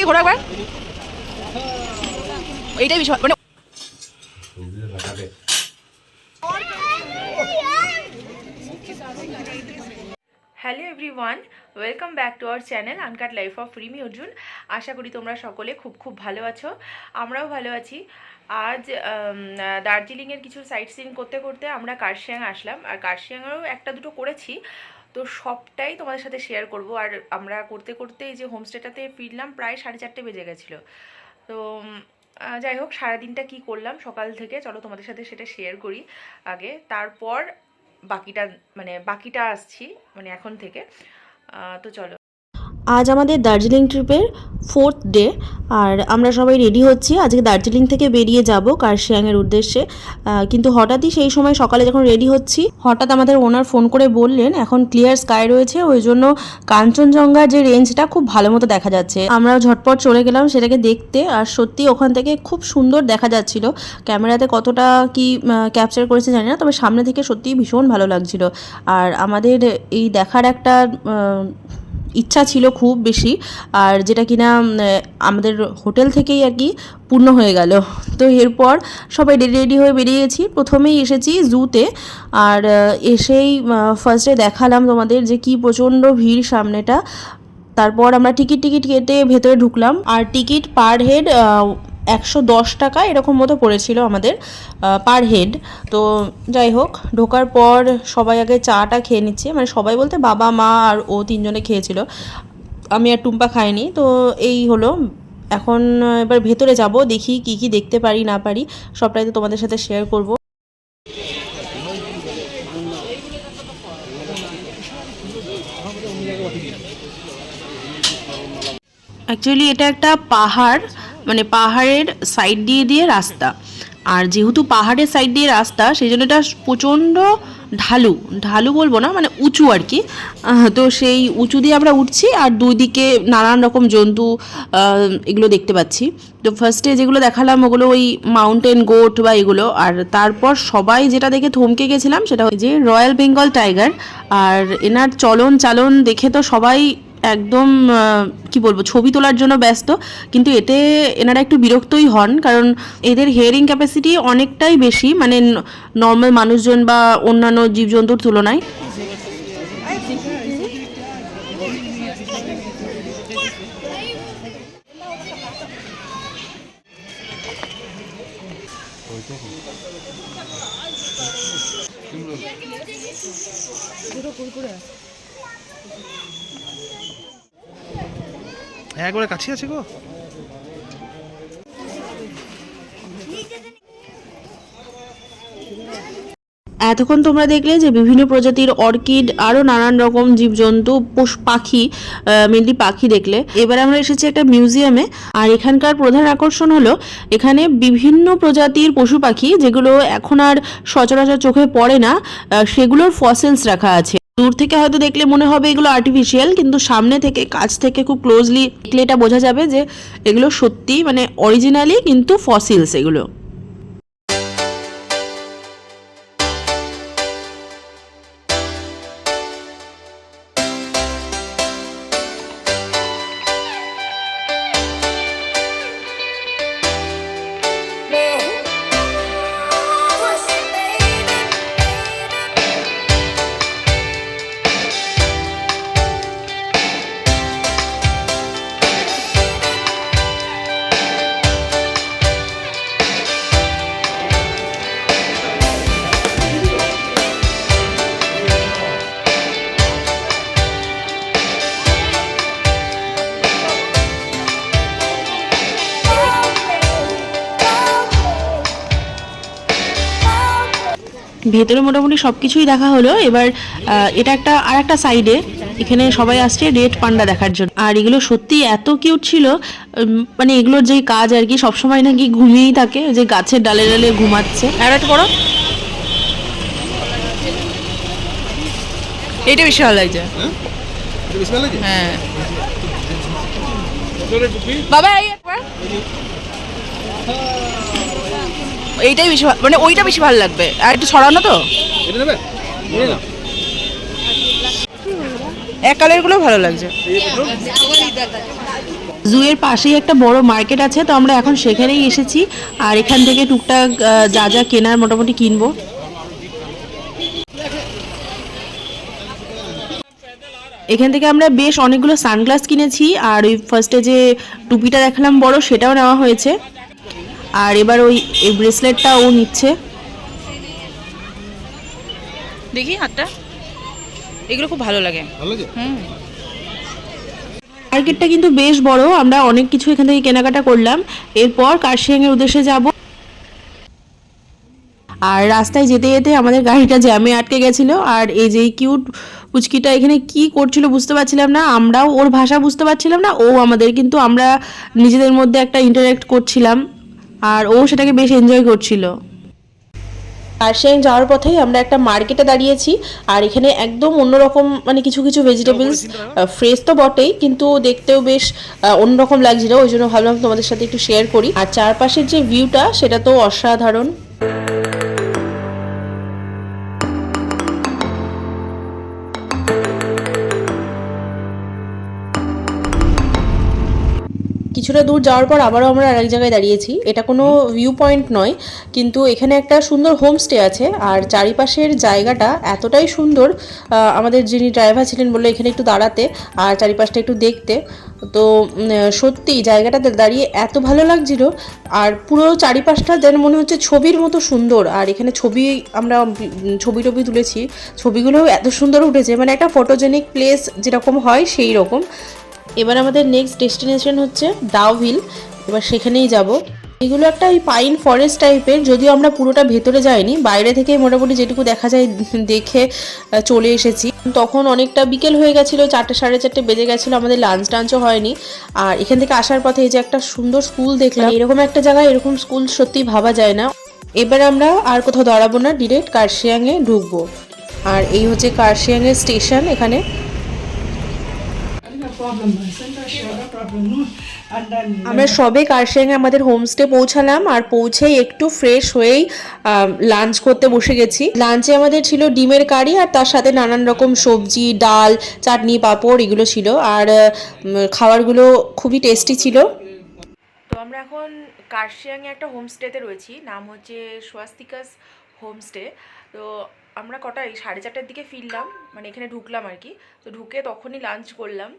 ঘোরো একবার। এইটাই বেশি মানে hello everyone, welcome back to our channel uncut life of Rimi Arjun. আশা করি তোমরা সকলে খুব ভালো আছো, আমরাও ভালো আছি। আজ দার্জিলিংয়ের কিছু সাইট সিইং করতে করতে আমরা কার্শিয়াং আসলাম, আর কার্শিয়াংয়েরও একটা দুটো করেছি, তো সবটাই তোমাদের সাথে শেয়ার করব। আর আমরা করতে করতে এই যে হোমস্টেটাতে ফিরলাম প্রায় 4:30 বেজে গেছিলো। তো যাই হোক, সারাদিনটা কি করলাম সকাল থেকে চলো তোমাদের সাথে সেটা শেয়ার করি আগে, তারপর বাকিটা আসছি মানে এখন থেকে। তো চলো। আজ আমাদের দার্জিলিং ট্রিপের 4th ডে, আর আমরা সবাই রেডি হচ্ছি আজকে দার্জিলিং থেকে বেরিয়ে যাব কার্শিয়াংয়ের উদ্দেশ্যে। কিন্তু হঠাৎই সেই সময় সকালে যখন রেডি হচ্ছি, হঠাৎ আমাদের ওনার ফোন করে বললেন এখন ক্লিয়ার স্কাই রয়েছে, ওই জন্য কাঞ্চনজঙ্ঘার যে রেঞ্জটা খুব ভালো মতো দেখা যাচ্ছে। আমরাও ঝটপট চলে গেলাম সেটাকে দেখতে, আর সত্যি ওখান থেকে খুব সুন্দর দেখা যাচ্ছিল। ক্যামেরাতে কতটা কি ক্যাপচার করেছে জানি না, তবে সামনে থেকে সত্যিই ভীষণ ভালো লাগছিল। আর আমাদের এই দেখার একটা ইচ্ছা ছিল খুব বেশি, আর যেটা কিনা আমাদের হোটেল থেকেই আর কি পূর্ণ হয়ে গেল। তো এরপর সবাই রেডি হয়ে বেরিয়ে গেছি। প্রথমেই এসেছি জুতে, আর এসেই ফার্স্টে দেখালাম তোমাদের যে কি প্রচণ্ড ভিড় সামনেটা। তারপর আমরা টিকিট কেটে ভেতরে ঢুকলাম, আর টিকিট পার হেড 110 টাকা এরকম মতো পড়েছিল আমাদের পার হেড। তো যাই হোক, ঢোকার পর সবাই আগে চাটা খেয়ে নিচ্ছে, মানে সবাই বলতে বাবা মা আর ও 3 জনে খেয়েছিল, আমি আর টুম্পা খাইনি। তো এই হলো, এখন এবার ভেতরে যাব, দেখি কি কি দেখতে পারি না পারি সবটাই তো তোমাদের সাথে শেয়ার করব। অ্যাকচুয়ালি এটা একটা পাহাড়, মানে পাহাড়ের সাইড দিয়ে রাস্তা, আর যেহেতু পাহাড়ের সাইড দিয়ে রাস্তা সেই জন্য এটা প্রচণ্ড ঢালু বলবো না, মানে উঁচু আর কি। তো সেই উঁচু দিয়ে আমরা উঠছি, আর দুই দিকে নানান রকম জন্তু এগুলো দেখতে পাচ্ছি। তো ফার্স্টে যেগুলো দেখালাম ওগুলো ওই মাউন্টেন গোট বা এগুলো, আর তারপর সবাই যেটা দেখে থমকে গেছিলাম সেটা হচ্ছে যে রয়্যাল বেঙ্গল টাইগার। আর এনার চালন দেখে তো সবাই একদম কি বলবো, ছবি তোলার জন্য ব্যস্ত, কিন্তু এতে এনারা একটু বিরক্তই হন, কারণ এদের হিয়ারিং ক্যাপাসিটি অনেকটাই বেশি, মানে নর্মাল মানুষজন বা অন্যান্য জীবজন্তুর তুলনায়। একবারে কাছে আছে গো। এতক্ষণ তোমরা দেখলে যে বিভিন্ন প্রজাতির অর্কিড, আরও নানান রকম জীবজন্তু, পাখি, মেনলি পাখি দেখলে। এবার আমরা এসেছি একটা মিউজিয়ামে, আর এখানকার প্রধান আকর্ষণ হলো এখানে বিভিন্ন প্রজাতির পশু পাখি যেগুলো এখন আর সচরাচর চোখে পড়ে না, সেগুলোর ফসিলস রাখা আছে। দূর থেকে হয়তো দেখলে মনে হবে এগুলো আর্টিফিশিয়াল, কিন্তু সামনে থেকে কাছ থেকে খুব ক্লোজলি দেখলে এটা বোঝা যাবে যে এগুলো সত্যি মানে অরিজিনালি কিন্তু ফসিলস এগুলো। ভেতরে মোটামুটি সব কিছুই দেখা হলো। এবার এটা আর একটা সাইডে এখানে সবাই আসছে রেড পান্ডা দেখার জন্য, আর এগুলো সত্যি এত কিউট ছিল। মানে এগুলোর যে কাজ আর কি, সবসময় নাকি ঘুমিয়েই থাকে, যে গাছের ডালে ডালে ঘুমাচ্ছে। আর একটা বড়, এইটা বেশি ভালো লাগছে। হ্যাঁ বাবা, এইটাই বেশি মানে ওইটা বেশি ভালো লাগবে, আর একটু ছড়ানো তো এক কালারগুলো ভালো লাগছে। জুয়ের পাশেই একটা বড় মার্কেট আছে, তো আমরা এখন সেখানেই এসেছি। আর এখান থেকে টুকটাক যা যা কেনার মোটামুটি কিনবো। এখান থেকে আমরা বেশ অনেকগুলো সানগ্লাস কিনেছি, আর ওই ফার্স্টে যে টুপিটা দেখালাম বড়, সেটাও নেওয়া হয়েছে। আর এবার ওই ব্রেসলেটটা ও নিচ্ছে। দেখি হাতটা, এগুলো খুব ভালো লাগে। মার্কেটটা কিন্তু বেশ বড়, আমরা অনেক কিছু এখান থেকে কেনাকাটা করলাম। এরপর কার্শিয়াংয়ের উদ্দেশ্যে যাব। আর রাস্তায় যেতে যেতে আমাদের গাড়িটা জ্যামে আটকে গেছিলো। আর এই যে কিউট পুচকিটা এখানে কি করছিল বুঝতে পারছিলাম না, আমরাও ওর ভাষা বুঝতে পারছিলাম না, ও আমাদের, কিন্তু আমরা নিজেদের মধ্যে একটা ইন্টারেক্ট করছিলাম আর ও সেটাকে বেশ এনজয় করছিল। কার্শিয়াং যাওয়ার পথেই আমরা একটা মার্কেটে দাঁড়িয়েছি, আর এখানে একদম অন্যরকম মানে কিছু কিছু ভেজিটেবলস ফ্রেশ তো বটেই, কিন্তু দেখতেও বেশ অন্যরকম লাগছিল, ওই জন্য ভাবলাম তোমাদের সাথে একটু শেয়ার করি। আর চারপাশের যে ভিউটা সেটা তো অসাধারণ। কিছুটা দূর যাওয়ার পর আবারও আমরা আরেক জায়গায় দাঁড়িয়েছি। এটা কোনো ভিউ পয়েন্ট নয়, কিন্তু এখানে একটা সুন্দর হোমস্টে আছে। আর চারিপাশের জায়গাটা এতটাই সুন্দর, আমাদের যিনি ড্রাইভার ছিলেন বললো এখানে একটু দাঁড়াতে আর চারিপাশটা একটু দেখতে। তো সত্যি জায়গাটাতে দাঁড়িয়ে এত ভালো লাগছিল, আর পুরো চারিপাশটা যেন মনে হচ্ছে ছবির মতো সুন্দর। আর এখানে আমরা ছবি টবি তুলেছি, ছবিগুলোও এত সুন্দর উঠেছে, মানে একটা ফটোজেনিক প্লেস যেরকম হয় সেই রকম। এবার আমাদের নেক্সট ডেস্টিনেশন হচ্ছে ডাউহিল, এবার সেখানেই যাব। এগুলো একটা ওই পাইন ফরেস্ট টাইপের, যদিও আমরা পুরোটা ভেতরে যাইনি, বাইরে থেকে মোটামুটি যেটুকু দেখা যায় দেখে চলে এসেছি। তখন অনেকটা বিকেল হয়ে গেছিলো, 4টে সাড়ে 4টে বেজে গেছিলো, আমাদের লাঞ্চ টাঞ্চও হয়নি। আর এখান থেকে আসার পথে এই যে একটা সুন্দর স্কুল দেখলাম, এরকম একটা জায়গায় এরকম স্কুল সত্যি ভাবা যায় না। এবার আমরা আর কোথাও দাঁড়াবো না, ডিরেক্ট কার্শিয়াংয়ে ঢুকবো। আর এই হচ্ছে কার্শিয়াংয়ের স্টেশন। এখানে আমরা সবে কার্শিয়াংয়ে আমাদের হোমস্টে পৌঁছালাম, আর পৌঁছেই একটু ফ্রেশ হয়েই লাঞ্চ করতে বসে গেছি। লাঞ্চে আমাদের ছিল ডিমের কারি, আর তার সাথে নানান রকম সবজি, ডাল, চাটনি, পাঁপড় এগুলো ছিল। আর খাবারগুলো খুবই টেস্টি ছিল। তো আমরা এখন কার্শিয়াংয়ে একটা হোমস্টেতে রয়েছি, নাম হচ্ছে স্বাস্তিকাস হোমস্টে। তো আমরা কটাই 4:30টার দিকে ফিরলাম, মানে এখানে ঢুকলাম আর কি। তো ঢুকে তখনই লাঞ্চ করলাম,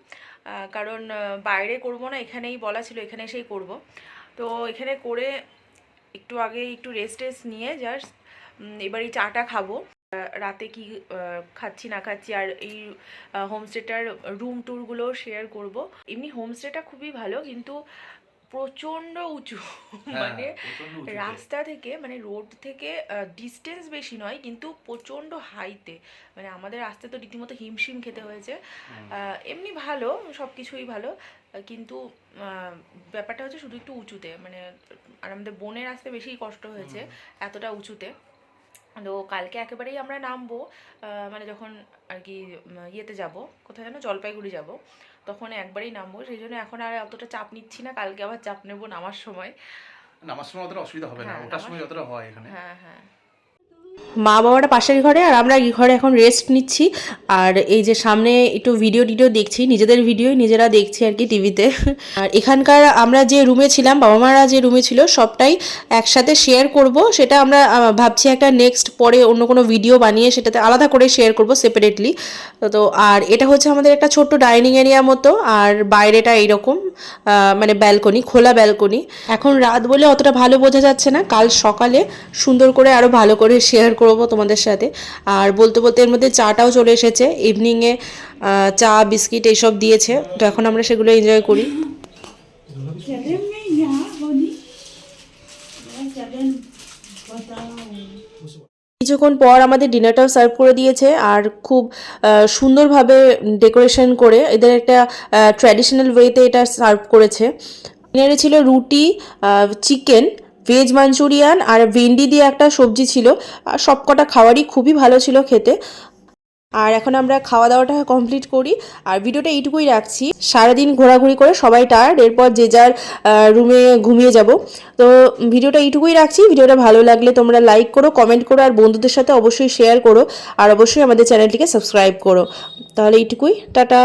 কারণ বাইরে করব না, এখানেই বলা ছিল এখানে এসেই করব। তো এখানে করে একটু আগে একটু রেস্ট নিয়ে জাস্ট এবার এই চাটা খাবো, রাতে কি খাচ্ছি না খাচ্ছি, আর এই হোমস্টেটার রুম ট্যুরগুলো শেয়ার করব। এমনি হোমস্টেটা খুবই ভালো, কিন্তু প্রচণ্ড উঁচু, মানে রাস্তা থেকে মানে রোড থেকে ডিস্টেন্স বেশি নয়, কিন্তু প্রচণ্ড হাইতে, মানে আমাদের আসতে তো রীতিমতো হিমশিম খেতে হয়েছে। এমনি ভালো, সব কিছুই ভালো, কিন্তু ব্যাপারটা হচ্ছে শুধু একটু উঁচুতে, মানে আর আমাদের বোনের আসতে বেশি কষ্ট হয়েছে এতটা উঁচুতে। তো কালকে একেবারেই আমরা নামবো, মানে যখন আর কি ইয়েতে যাব, কোথায় যেন জলপাইগুড়ি যাব, তখন একবারেই নামবো। সেই জন্য এখন আর অতটা চাপ নিচ্ছি না, কালকে আবার চাপ নেবো নামার সময়। অতটা অসুবিধা হবে না, ওটার সময় যতটা হয় এখানে। হ্যাঁ হ্যাঁ। মা বাবারা পাশের ঘরে, আর আমরা এই ঘরে এখন রেস্ট নিচ্ছি। আর এই যে সামনে একটু ভিডিও দেখছি, নিজেদের ভিডিও নিজেরা দেখছি আর কি টিভিতে। আর এখানকার আমরা যে রুমে ছিলাম, বাবা মারা যে রুমে ছিল, সবটাই একসাথে শেয়ার করব। সেটা আমরা ভাবছি একটা নেক্সট পরে অন্য কোনো ভিডিও বানিয়ে সেটাতে আলাদা করে শেয়ার করব সেপারেটলি। তো আর এটা হচ্ছে আমাদের একটা ছোট্ট ডাইনিং এরিয়া মতো, আর বাইরেটা এইরকম মানে ব্যালকনি, খোলা ব্যালকনি। এখন রাত বলে অতটা ভালো বোঝা যাচ্ছে না, কাল সকালে সুন্দর করে আরও ভালো করে শেয়ার করব তোমাদের সাথে। আর বলতে বলতে এর মধ্যে চাটাও চলে এসেছে, ইভিনিংয়ে চা বিস্কিট এইসব দিয়েছে, তো এখন আমরা সেগুলো এনজয় করি। কিছুক্ষণ পর আমাদের ডিনারটাও সার্ভ করে দিয়েছে, আর খুব সুন্দরভাবে ডেকোরেশন করে এদের একটা ট্র্যাডিশনাল ওয়েতে এটা সার্ভ করেছে। ডিনারে ছিল রুটি, চিকেন, ভেজ মাঞ্চুরিয়ান, আর ভেন্ডি দিয়ে একটা সবজি ছিল। আর সবকটা খাবারই খুবই ভালো ছিল খেতে। আর এখন আমরা খাওয়া দাওয়াটা কমপ্লিট করি, আর ভিডিওটা এইটুকুই রাখছি। সারাদিন ঘোরাঘুরি করে সবাই টায়ার্ড, এরপর যে যার রুমে ঘুমিয়ে যাব। তো ভিডিওটা এইটুকুই রাখছি। ভিডিওটা ভালো লাগলে তোমরা লাইক করো, কমেন্ট করো, আর বন্ধুদের সাথে অবশ্যই শেয়ার করো, আর অবশ্যই আমাদের চ্যানেলটিকে সাবস্ক্রাইব করো। তাহলে এইটুকুই, টাটা।